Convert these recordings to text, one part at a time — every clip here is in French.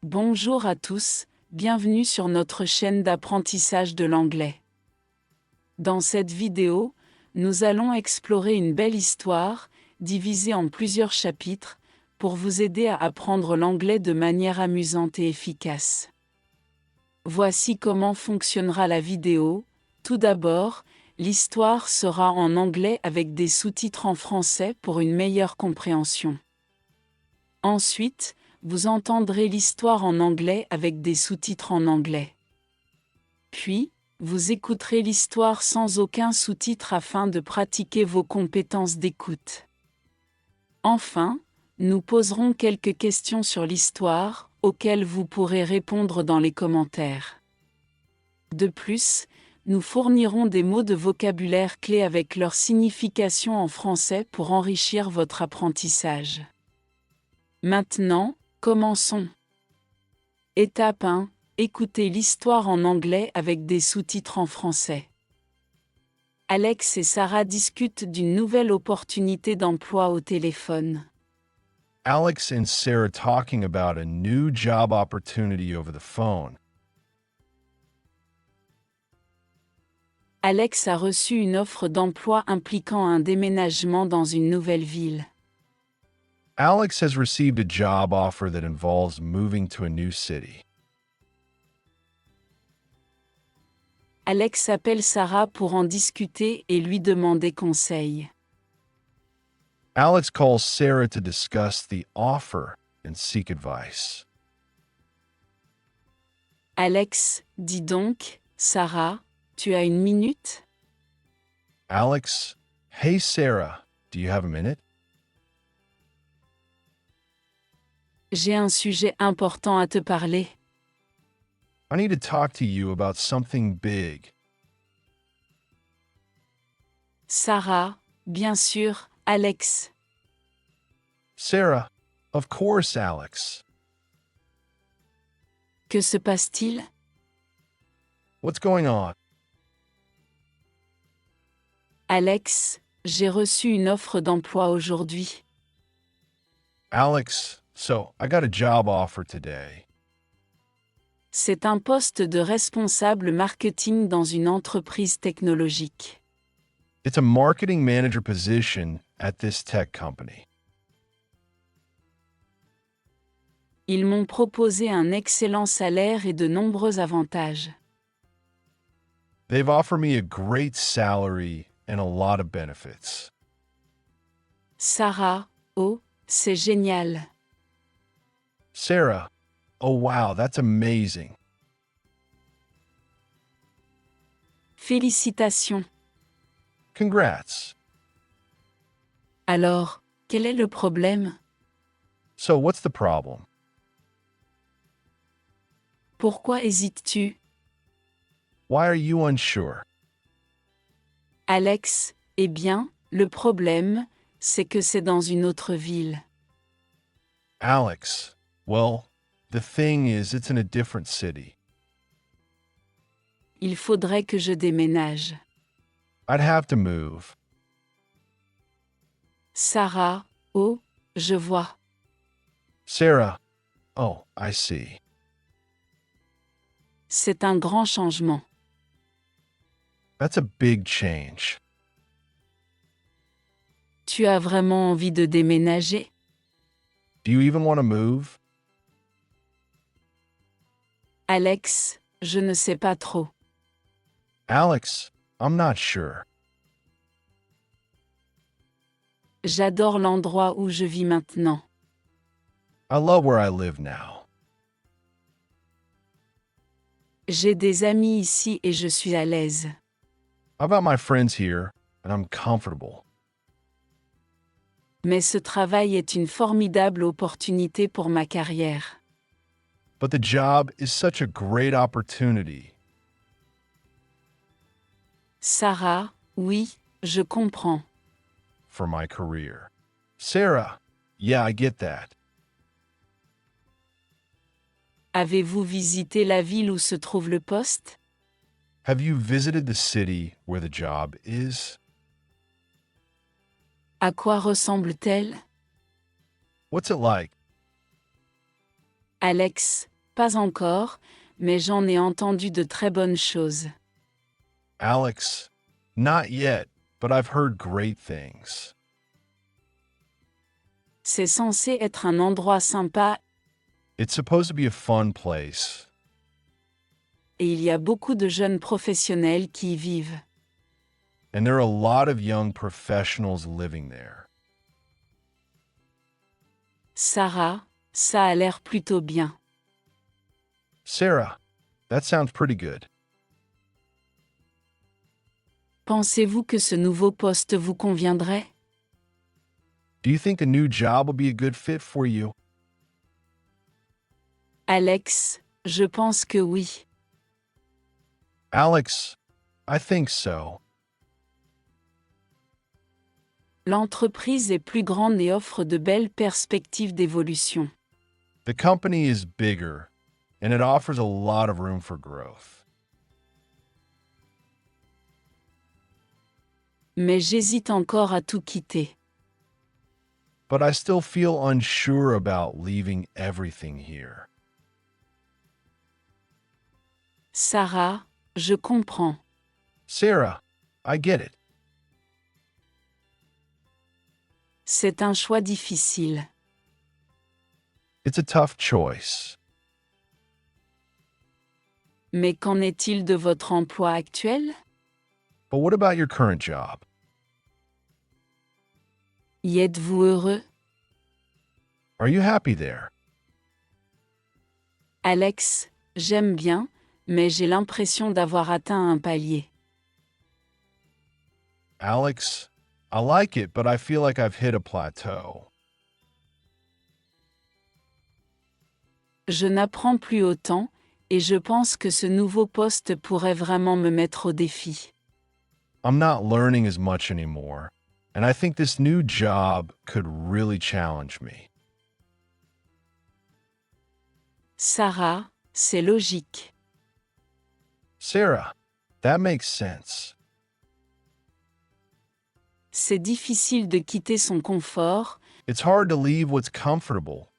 Bonjour à tous, bienvenue sur notre chaîne d'apprentissage de l'anglais. Dans cette vidéo, nous allons explorer une belle histoire, divisée en plusieurs chapitres, pour vous aider à apprendre l'anglais de manière amusante et efficace. Voici comment fonctionnera la vidéo. Tout d'abord, l'histoire sera en anglais avec des sous-titres en français pour une meilleure compréhension. Ensuite, vous entendrez l'histoire en anglais avec des sous-titres en anglais. Puis, vous écouterez l'histoire sans aucun sous-titre afin de pratiquer vos compétences d'écoute. Enfin, nous poserons quelques questions sur l'histoire, auxquelles vous pourrez répondre dans les commentaires. De plus, nous fournirons des mots de vocabulaire clés avec leur signification en français pour enrichir votre apprentissage. Maintenant, commençons. Étape 1. Écoutez l'histoire en anglais avec des sous-titres en français. Alex et Sarah discutent d'une nouvelle opportunité d'emploi au téléphone. Alex and Sarah talking about a new job opportunity over the phone. Alex a reçu une offre d'emploi impliquant un déménagement dans une nouvelle ville. Alex has received a job offer that involves moving to a new city. Alex appelle Sarah pour en discuter et lui demander conseil. Alex calls Sarah to discuss the offer and seek advice. Alex, dis donc, Sarah, tu as une minute? Alex, hey Sarah, do you have a minute? J'ai un sujet important à te parler. I need to talk to you about something big. Sarah, bien sûr, Alex. Sarah, of course, Alex. Que se passe-t-il? What's going on? Alex, j'ai reçu une offre d'emploi aujourd'hui. Alex, so I got a job offer today. C'est un poste de responsable marketing dans une entreprise technologique. It's a marketing manager position at this tech company. Ils m'ont proposé un excellent salaire et de nombreux avantages. They've offered me a great salary and a lot of benefits. Sarah, oh, c'est génial. Sarah, oh wow, that's amazing. Félicitations. Congrats. Alors, quel est le problème? So what's the problem? Pourquoi hésites-tu? Why are you unsure? Alex, eh bien, le problème, c'est que c'est dans une autre ville. Alex, well, the thing is, it's in a different city. Il faudrait que je déménage. I'd have to move. Sarah, oh, je vois. Sarah, oh, I see. C'est un grand changement. That's a big change. Tu as vraiment envie de déménager? Do you even want to move? Alex, je ne sais pas trop. Alex, I'm not sure. J'adore l'endroit où je vis maintenant. I love where I live now. J'ai des amis ici et je suis à l'aise. I've got my friends here, and I'm comfortable. Mais ce travail est une formidable opportunité pour ma carrière. But the job is such a great opportunity. Sarah, oui, je comprends. For my career. Sarah, yeah, I get that. Avez-vous visité la ville où se trouve le poste? Have you visited the city where the job is? À quoi ressemble-t-elle? What's it like? Alex, Pas encore, mais j'en ai entendu de très bonnes choses. Alex, not yet, but I've heard great things. C'est censé être un endroit sympa It's supposed to be a fun place, et il y a beaucoup de jeunes professionnels qui y vivent. and there are a lot of young professionals living there. Sarah, ça a l'air plutôt bien. Sarah, that sounds pretty good. Pensez-vous que ce nouveau poste vous conviendrait? Do you think the new job will be a good fit for you? Alex, je pense que oui. Alex, I think so. L'entreprise est plus grande et offre de belles perspectives d'évolution. The company is bigger, and it offers a lot of room for growth. Mais j'hésite encore à tout quitter. But I still feel unsure about leaving everything here. Sarah, je comprends. Sarah, I get it. C'est un choix difficile. It's a tough choice. Mais qu'en est-il de votre emploi actuel? But what about your current job? Y êtes-vous heureux? Are you happy there? Alex, j'aime bien, mais j'ai l'impression d'avoir atteint un palier. Alex, I like it, but I feel like I've hit a plateau. Je n'apprends plus autant, et je pense que ce nouveau poste pourrait vraiment me mettre au défi. I'm not learning as much anymore, and I think this new job could really challenge me. Sarah, c'est logique. Sarah, that makes sense. C'est difficile de quitter son confort, It's hard to leave what's comfortable,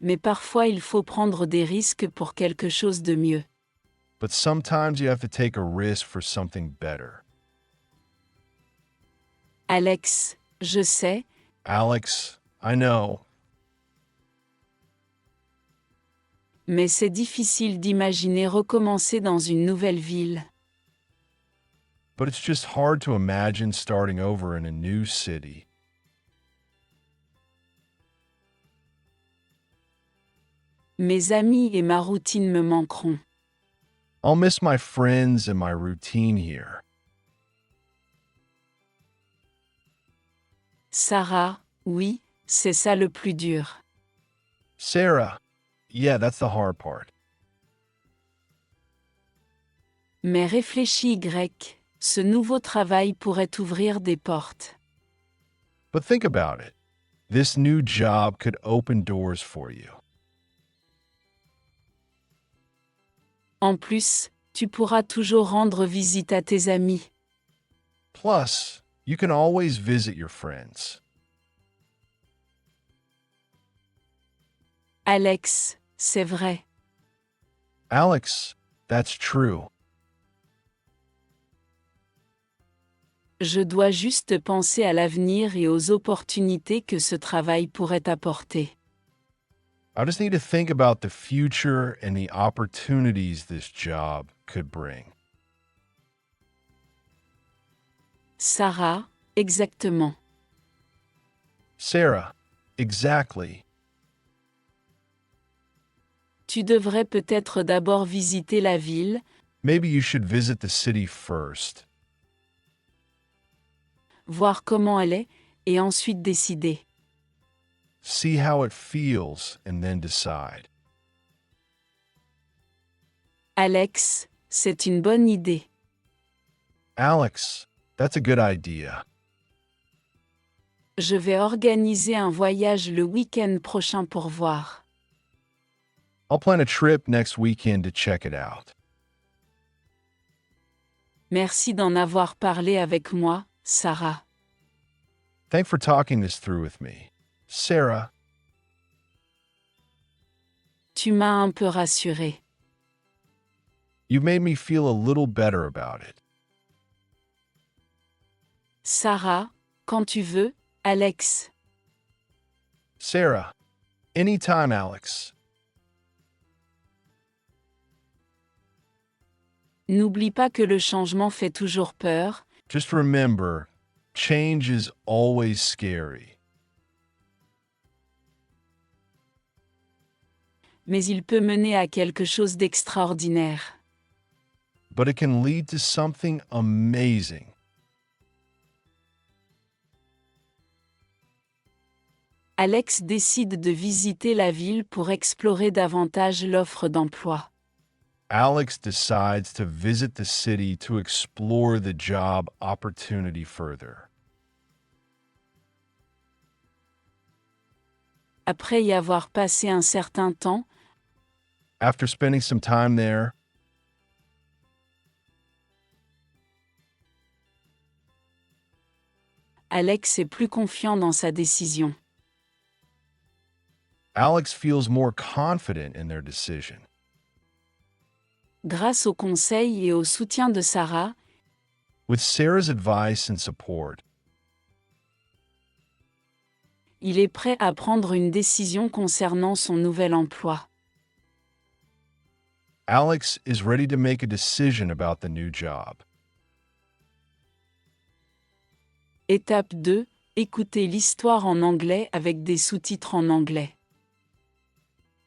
mais parfois il faut prendre des risques pour quelque chose de mieux. but sometimes you have to take a risk for something better. Alex, je sais, Alex, I know, mais c'est difficile d'imaginer recommencer dans une nouvelle ville. but it's just hard to imagine starting over in a new city. Mes amis et ma routine me manqueront. I'll miss my friends and my routine here. Sarah, oui, c'est ça le plus dur. Sarah, yeah, that's the hard part. Mais réfléchis Y, ce nouveau travail pourrait ouvrir des portes. But think about it. This new job could open doors for you. En plus, tu pourras toujours rendre visite à tes amis. Plus, you can always visit your friends. Alex, c'est vrai. Alex, that's true. Je dois juste penser à l'avenir et aux opportunités que ce travail pourrait apporter. I just need to think about the future and the opportunities this job could bring. Sarah, exactement. Sarah, exactly. Tu devrais peut-être d'abord visiter la ville, Maybe you should visit the city first. voir comment elle est, et ensuite décider. See how it feels and then decide. Alex, c'est une bonne idée. Alex, that's a good idea. Je vais organiser un voyage le week-end prochain pour voir. I'll plan a trip next weekend to check it out. Merci d'en avoir parlé avec moi, Sarah. Thanks for talking this through with me. Sarah, Tu m'as un peu rassuré. You've made me feel a little better about it. Sarah, quand tu veux, Alex. Sarah, anytime, Alex. N'oublie pas que le changement fait toujours peur, Just remember, change is always scary, mais il peut mener à quelque chose d'extraordinaire. but it can lead to something amazing. Alex décide de visiter la ville pour explorer davantage l'offre d'emploi. Alex decides to visit the city to explore the job opportunity further. Après y avoir passé un certain temps, After spending some time there, Alex est plus confiant dans sa décision. Alex feels more confident in their decision. Grâce aux conseils et au soutien de Sarah, With Sarah's advice and support, il est prêt à prendre une décision concernant son nouvel emploi. Alex is ready to make a decision about the new job. Étape 2. Écoutez l'histoire en anglais avec des sous-titres en anglais.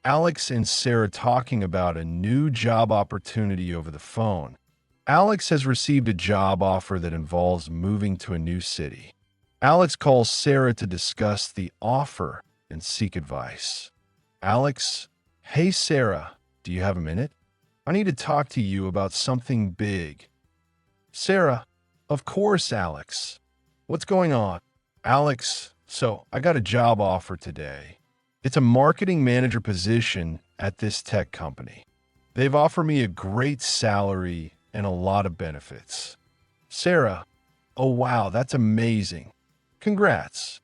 Alex and Sarah talking about a new job opportunity over the phone. Alex has received a job offer that involves moving to a new city. Alex calls Sarah to discuss the offer and seek advice. Alex, hey Sarah, do you have a minute? I need to talk to you about something big. Sarah, of course, Alex. What's going on? Alex, so I got a job offer today. It's a marketing manager position at this tech company. They've offered me a great salary and a lot of benefits. Sarah, oh wow, that's amazing. Congrats.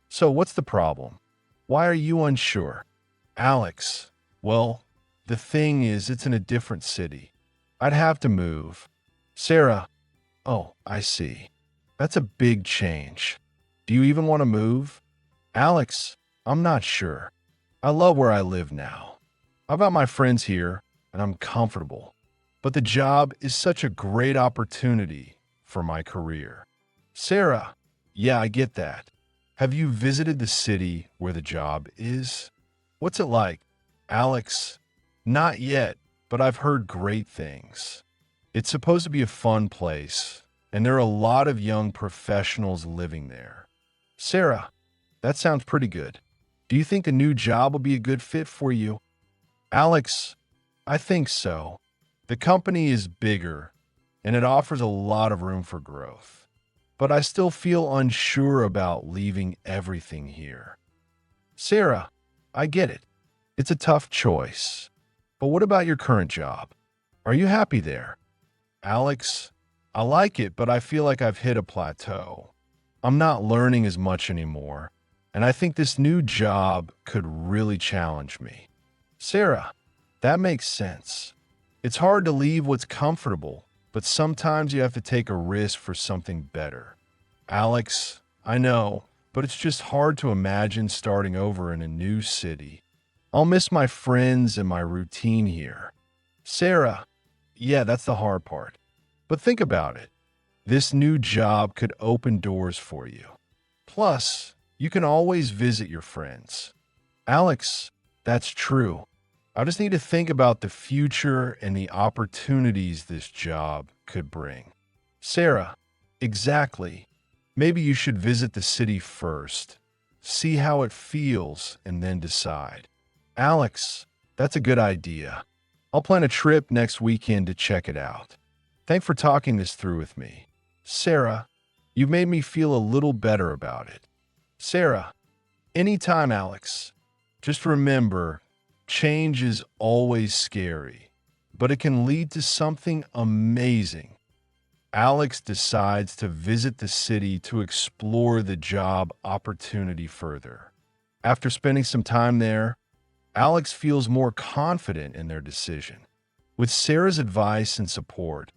So what's the problem? Why are you unsure? Alex, well, the thing is, it's in a different city. I'd have to move. Sarah, oh, I see. That's a big change. Do you even want to move? Alex, I'm not sure. I love where I live now. I've got my friends here, and I'm comfortable. But the job is such a great opportunity for my career. Sarah, yeah, I get that. Have you visited the city where the job is? What's it like? Alex, not yet, but I've heard great things. It's supposed to be a fun place, and there are a lot of young professionals living there. Sarah, that sounds pretty good. Do you think the new job will be a good fit for you? Alex, I think so. The company is bigger, and it offers a lot of room for growth. But I still feel unsure about leaving everything here. Sarah, I get it. It's a tough choice. But what about your current job? Are you happy there? Alex, I like it, but I feel like I've hit a plateau. I'm not learning as much anymore, and I think this new job could really challenge me. Sarah, that makes sense. It's hard to leave what's comfortable, but sometimes you have to take a risk for something better. Alex, I know, but it's just hard to imagine starting over in a new city. I'll miss my friends and my routine here. Sarah, yeah, that's the hard part. But think about it. This new job could open doors for you. Plus, you can always visit your friends. Alex, that's true. I just need to think about the future and the opportunities this job could bring. Sarah, exactly. Maybe you should visit the city first, see how it feels, and then decide. Alex, that's a good idea. I'll plan a trip next weekend to check it out. Thanks for talking this through with me. Sarah, you've made me feel a little better about it. Sarah, anytime, Alex. Just remember, change is always scary, but it can lead to something amazing. Alex decides to visit the city to explore the job opportunity further. After spending some time there, Alex feels more confident in their decision. With Sarah's advice and support,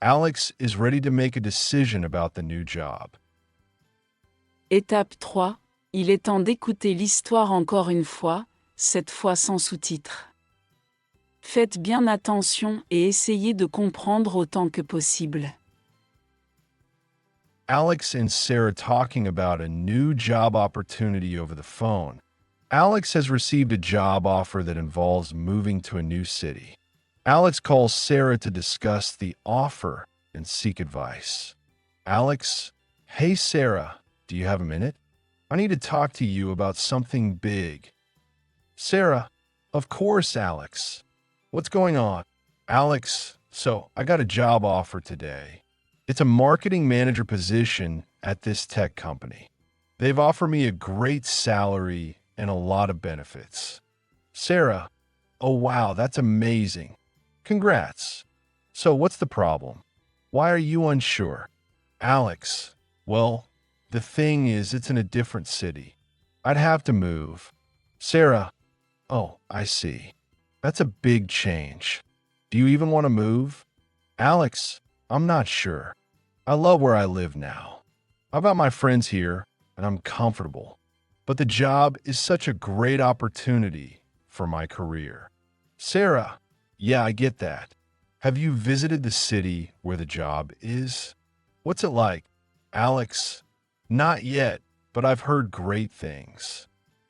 Alex is ready to make a decision about the new job. Étape 3. Il est temps d'écouter l'histoire encore une fois, cette fois sans sous-titres. Faites bien attention et essayez de comprendre autant que possible. Alex and Sarah talking about a new job opportunity over the phone. Alex has received a job offer that involves moving to a new city. Alex calls Sarah to discuss the offer and seek advice. Alex, hey Sarah, do you have a minute? I need to talk to you about something big. Sarah, of course, Alex. What's going on? Alex, so I got a job offer today. It's a marketing manager position at this tech company. They've offered me a great salary and a lot of benefits. Sarah, oh wow, that's amazing. Congrats. So what's the problem? Why are you unsure? Alex, well, the thing is, it's in a different city. I'd have to move. Sarah, oh, I see. That's a big change. Do you even want to move? Alex, I'm not sure. I love where I live now. I've got my friends here, and I'm comfortable. But the job is such a great opportunity for my career. Sarah, yeah, I get that. Have you visited the city where the job is? What's it like? Alex, not yet, but I've heard great things.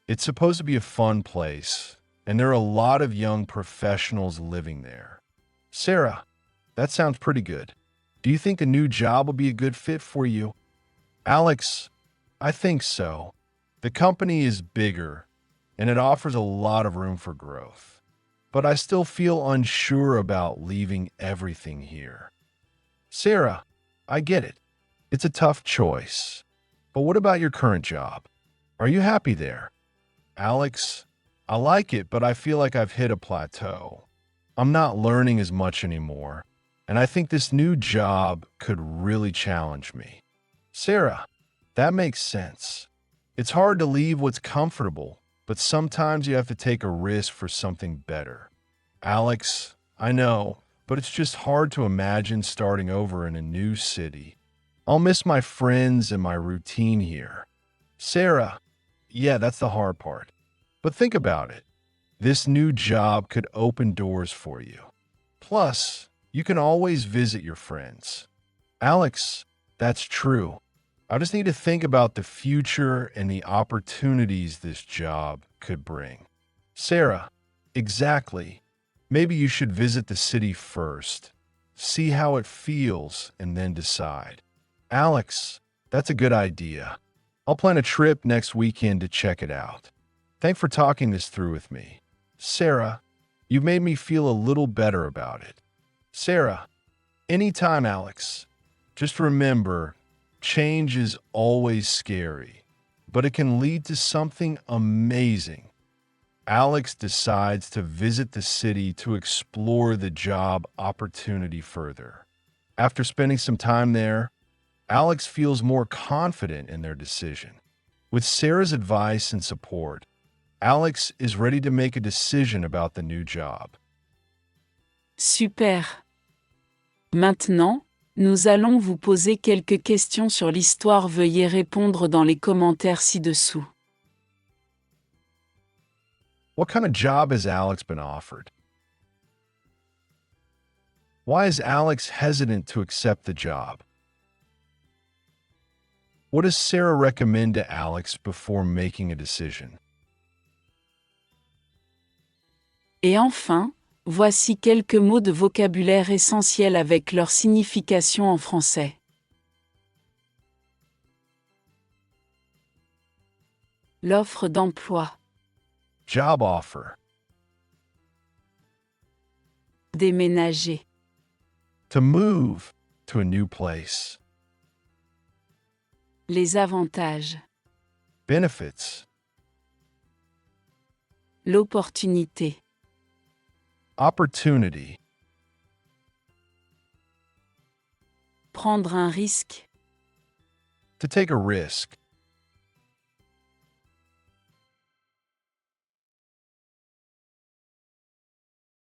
It's supposed to be a fun place, and there are a lot of young professionals living there. Sarah, that sounds pretty good. Do you think the new job will be a good fit for you? Alex, I think so. The company is bigger, and it offers a lot of room for growth. But I still feel unsure about leaving everything here. Sarah, I get it. It's a tough choice. But what about your current job? Are you happy there? Alex, I like it, but I feel like I've hit a plateau. I'm not learning as much anymore, and I think this new job could really challenge me. Sarah, that makes sense. It's hard to leave what's comfortable, but sometimes you have to take a risk for something better. Alex, I know, but it's just hard to imagine starting over in a new city. I'll miss my friends and my routine here. Sarah, yeah, that's the hard part. But think about it. This new job could open doors for you. Plus, you can always visit your friends. Alex, that's true. I just need to think about the future and the opportunities this job could bring. Sarah, exactly. Maybe you should visit the city first, see how it feels, and then decide. Alex, that's a good idea. I'll plan a trip next weekend to check it out. Thanks for talking this through with me. Sarah, you've made me feel a little better about it. Sarah, anytime, Alex. Just remember, change is always scary, but it can lead to something amazing. Alex decides to visit the city to explore the job opportunity further. After spending some time there, Alex feels more confident in their decision. With Sarah's advice and support, Alex is ready to make a decision about the new job. Super. Maintenant, nous allons vous poser quelques questions sur l'histoire. Veuillez répondre dans les commentaires ci-dessous. What kind of job has Alex been offered? Why is Alex hesitant to accept the job? What does Sarah recommend to Alex before making a decision? Et enfin, voici quelques mots de vocabulaire essentiels avec leur signification en français. L'offre d'emploi. Job offer. Déménager. To move to a new place. Les avantages. Benefits. L'opportunité. Opportunity. Prendre un risque. To take a risk.